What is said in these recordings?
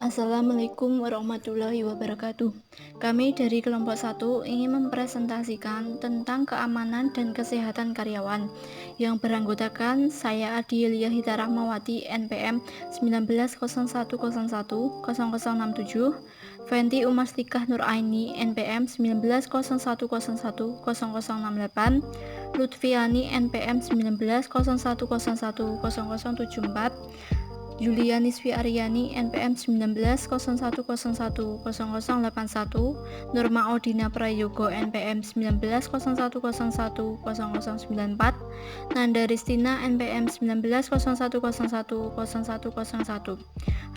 Assalamualaikum warahmatullahi wabarakatuh. Kami dari kelompok 1 ingin mempresentasikan tentang keamanan dan kesehatan karyawan yang beranggotakan saya Adilia Hita Rahmawati NPM 1901010067, Fenty Umastikah Nuraini NPM 1901010068, Lutfiani NPM 1901010074, Yulia Nisfi Aryani NPM 1901010081, Nurma Odina Prayogo NPM 1901010094, Nanda Ristina NPM 1901010101,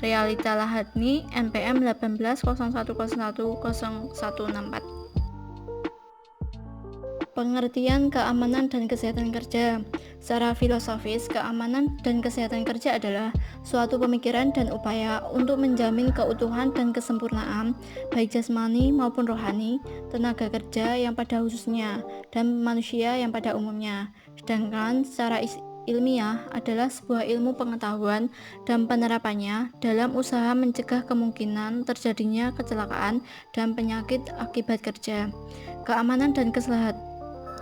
Realita Lahadni NPM 1801010164. Pengertian keamanan dan kesehatan kerja. Secara filosofis, keamanan dan kesehatan kerja adalah suatu pemikiran dan upaya untuk menjamin keutuhan dan kesempurnaan baik jasmani maupun rohani tenaga kerja yang pada khususnya dan manusia yang pada umumnya. Sedangkan secara ilmiah adalah sebuah ilmu pengetahuan dan penerapannya dalam usaha mencegah kemungkinan terjadinya kecelakaan dan penyakit akibat kerja. Keamanan dan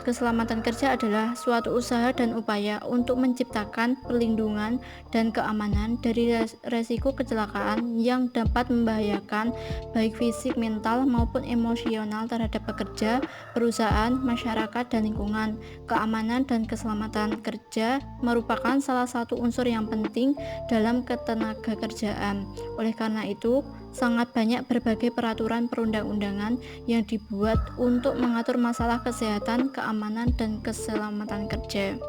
keselamatan kerja adalah suatu usaha dan upaya untuk menciptakan perlindungan dan keamanan dari resiko kecelakaan yang dapat membahayakan baik fisik, mental, maupun emosional terhadap pekerja, perusahaan, masyarakat, dan lingkungan. Keamanan dan keselamatan kerja merupakan salah satu unsur yang penting dalam ketenagakerjaan. Oleh karena itu, sangat banyak berbagai peraturan perundang-undangan yang dibuat untuk mengatur masalah kesehatan, keamanan, dan keselamatan kerja.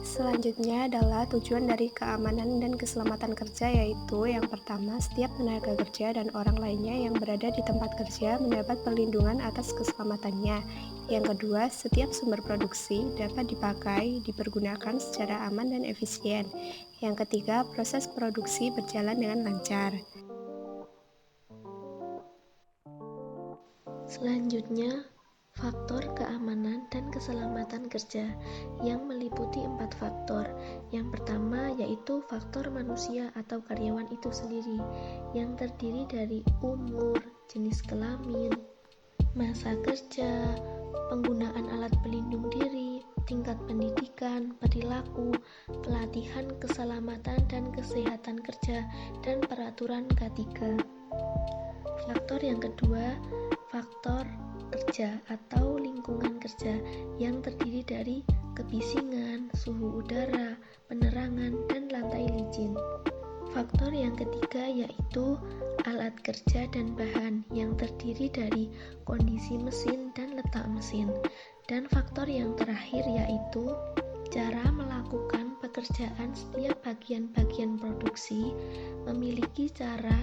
Selanjutnya adalah tujuan dari keamanan dan keselamatan kerja, yaitu yang pertama, setiap tenaga kerja dan orang lainnya yang berada di tempat kerja mendapat perlindungan atas keselamatannya. Yang kedua, setiap sumber produksi dapat dipakai, dipergunakan secara aman dan efisien. Yang ketiga, proses produksi berjalan dengan lancar. Selanjutnya, faktor keamanan dan keselamatan kerja yang meliputi 4 faktor. Yang pertama yaitu faktor manusia atau karyawan itu sendiri, yang terdiri dari umur, jenis kelamin, masa kerja, penggunaan alat pelindung diri, tingkat pendidikan, perilaku, pelatihan keselamatan dan kesehatan kerja, dan peraturan K3. Faktor yang kedua, faktor kerja atau lingkungan kerja yang terdiri dari kebisingan, suhu udara, penerangan, dan lantai licin. Faktor yang ketiga yaitu alat kerja dan bahan yang terdiri dari kondisi mesin dan letak mesin. Dan faktor yang terakhir yaitu cara melakukan pekerjaan. Setiap bagian-bagian produksi memiliki cara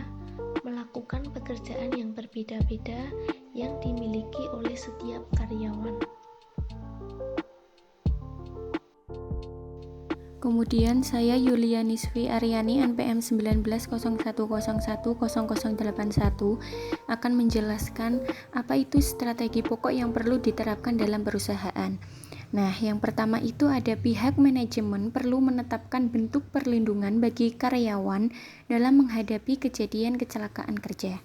melakukan pekerjaan yang berbeda-beda yang dimiliki oleh setiap karyawan. Kemudian saya Yulia Nisfi Aryani NPM 1901010081 akan menjelaskan apa itu strategi pokok yang perlu diterapkan dalam perusahaan. Nah, yang pertama itu ada pihak manajemen perlu menetapkan bentuk perlindungan bagi karyawan dalam menghadapi kejadian kecelakaan kerja.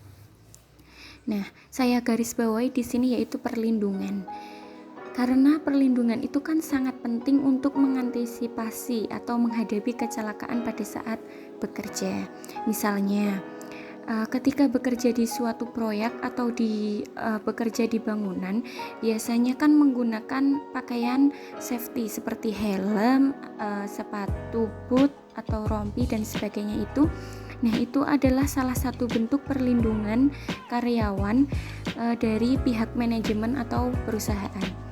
Nah, saya garis bawahi di sini yaitu perlindungan. Karena perlindungan itu kan sangat penting untuk mengantisipasi atau menghadapi kecelakaan pada saat bekerja. Misalnya, ketika bekerja di suatu proyek atau bekerja di bangunan, biasanya kan menggunakan pakaian safety seperti helm, sepatu boot atau rompi dan sebagainya itu. Nah, itu adalah salah satu bentuk perlindungan karyawan dari pihak manajemen atau perusahaan.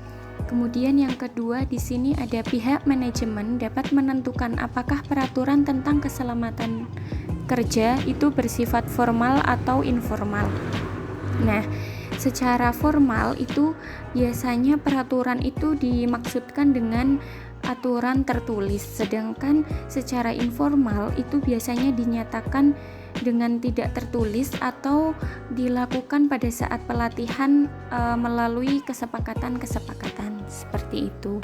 Kemudian yang kedua di sini ada pihak manajemen dapat menentukan apakah peraturan tentang keselamatan kerja itu bersifat formal atau informal. Nah, secara formal itu biasanya peraturan itu dimaksudkan dengan aturan tertulis, sedangkan secara informal itu biasanya dinyatakan dengan tidak tertulis atau dilakukan pada saat pelatihan melalui kesepakatan seperti itu.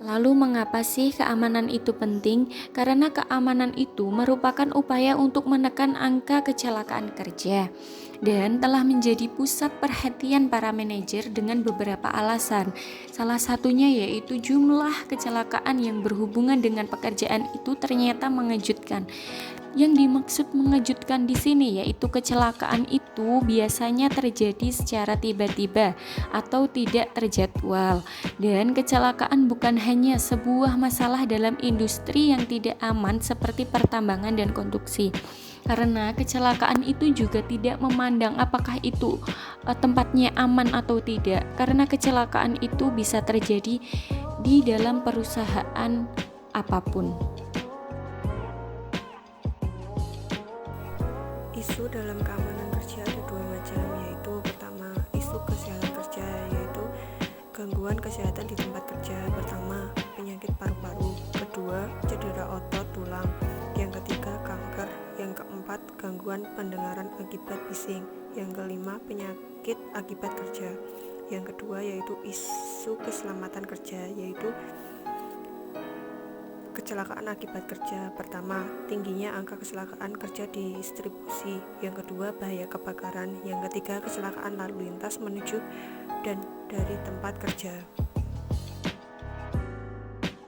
Lalu mengapa sih keamanan itu penting? Karena keamanan itu merupakan upaya untuk menekan angka kecelakaan kerja dan telah menjadi pusat perhatian para manajer dengan beberapa alasan. Salah satunya yaitu jumlah kecelakaan yang berhubungan dengan pekerjaan itu ternyata mengejutkan. Yang dimaksud mengejutkan di sini yaitu kecelakaan itu biasanya terjadi secara tiba-tiba atau tidak terjadwal. Dan kecelakaan bukan hanya sebuah masalah dalam industri yang tidak aman seperti pertambangan dan konstruksi. Karena kecelakaan itu juga tidak memandang apakah itu tempatnya aman atau tidak. Karena kecelakaan itu bisa terjadi di dalam perusahaan apapun. Isu dalam keamanan kerja ada dua macam, yaitu pertama isu kesehatan kerja, yaitu gangguan kesehatan di tempat kerja. Pertama, penyakit paru-paru. Kedua, cedera otot tulang. Yang ketiga, kanker. Yang keempat, gangguan pendengaran akibat bising. Yang kelima, penyakit akibat kerja. Yang kedua yaitu isu keselamatan kerja, yaitu kecelakaan akibat kerja. Pertama, tingginya angka kecelakaan kerja di distribusi. Yang kedua, bahaya kebakaran. Yang ketiga, kecelakaan lalu lintas menuju dan dari tempat kerja.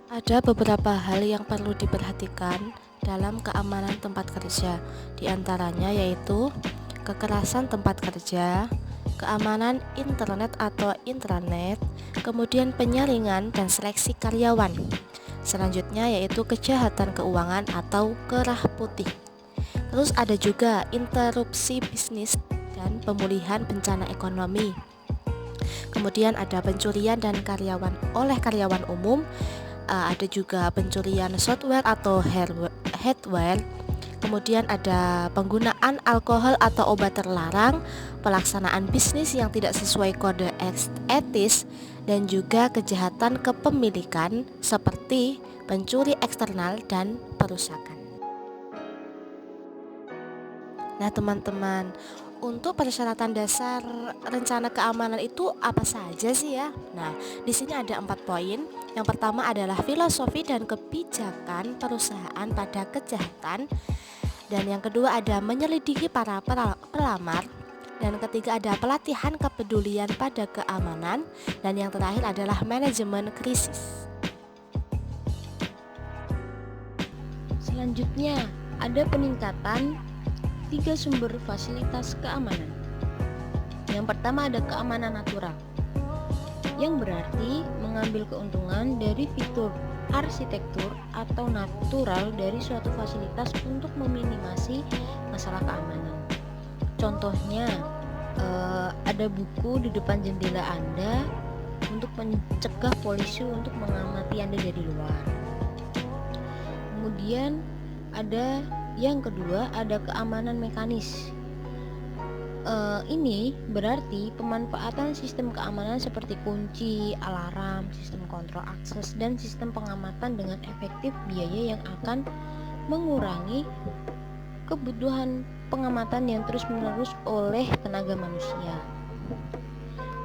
Ada beberapa hal yang perlu diperhatikan dalam keamanan tempat kerja. Di antaranya yaitu kekerasan tempat kerja, keamanan internet atau intranet, kemudian penyaringan dan seleksi karyawan. Selanjutnya yaitu kejahatan keuangan atau kerah putih. Terus ada juga interupsi bisnis dan pemulihan bencana ekonomi. Kemudian ada pencurian dan karyawan oleh karyawan umum, ada juga pencurian software atau hardware. Kemudian ada penggunaan alkohol atau obat terlarang, pelaksanaan bisnis yang tidak sesuai kode etis, dan juga kejahatan kepemilikan seperti pencuri eksternal dan perusakan. Nah teman-teman, untuk persyaratan dasar rencana keamanan itu apa saja sih ya? Nah, di sini ada 4 poin. Yang pertama adalah filosofi dan kebijakan perusahaan pada kejahatan. Dan yang kedua ada menyelidiki para pelamar. Dan ketiga ada pelatihan kepedulian pada keamanan. Dan yang terakhir adalah manajemen krisis. Selanjutnya ada peningkatan 3 sumber fasilitas keamanan. Yang pertama ada keamanan natural, yang berarti mengambil keuntungan dari fitur arsitektur atau natural dari suatu fasilitas untuk meminimasi masalah keamanan. Contohnya ada buku di depan jendela Anda untuk mencegah polisi untuk mengamati Anda dari luar. Kemudian ada yang kedua ada keamanan mekanis. Ini berarti pemanfaatan sistem keamanan seperti kunci, alarm, sistem kontrol akses, dan sistem pengamatan dengan efektif biaya yang akan mengurangi kebutuhan pengamatan yang terus-menerus oleh tenaga manusia.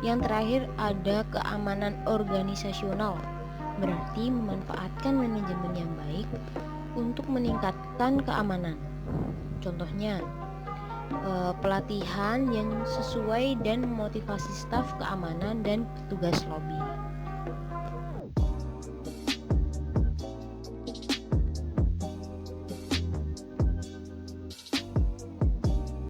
Yang terakhir ada keamanan organisasional, berarti memanfaatkan manajemen yang baik untuk meningkatkan keamanan. Contohnya pelatihan yang sesuai dan memotivasi staf keamanan dan petugas lobi.